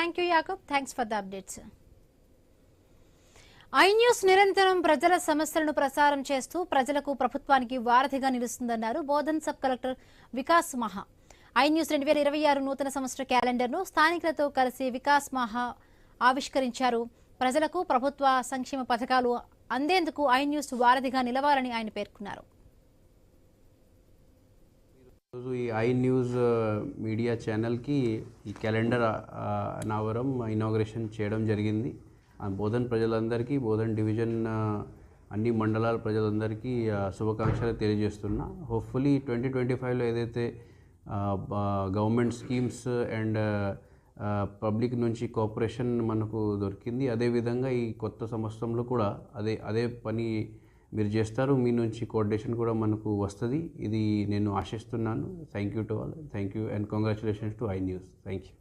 Thank you Yakub. Thanks for the updates. I news నిరంతరం ప్రజల సమస్యలను ప్రసారం చేస్తూ ప్రజలకు ప్రభుత్వానికి వారధిగా నిలుస్తుందన్నారు బోధన్ సబ్ కలెక్టర్ వికాస్ మహా. ఐ న్యూస్ 2026 నూతన సంవత్సర క్యాలెండర్ను స్థానికులతో కలిసి వికాస్ మహా ఆవిష్కరించారు. ప్రజలకు ప్రభుత్వ సంక్షేమ పథకాలు అందేందుకు ఐ న్యూస్ వారధిగా నిలవాలని ఆయన పేర్కొన్నారు. ఈ ఐ న్యూస్ మీడియా ఛానల్కి ఈ క్యాలెండర్ అనావరం ఇనాగ్రేషన్ చేయడం జరిగింది. బోధన్ ప్రజలందరికీ, బోధన్ డివిజన్ అన్ని మండలాల ప్రజలందరికీ శుభాకాంక్షలు తెలియజేస్తున్నా. హోప్ఫుల్లీ 2025లో ఏదైతే గవర్నమెంట్ స్కీమ్స్ అండ్ పబ్లిక్ నుంచి కోఆపరేషన్ మనకు దొరికింది, అదేవిధంగా ఈ కొత్త సంవత్సరంలో కూడా అదే పని మీరు చేస్తారు. మీ నుంచి కోఆర్డినేషన్ కూడా మనకు వస్తుంది. ఇది నేను ఆశిస్తున్నాను. Thank you to all. Thank you and congratulations to I news. Thank you.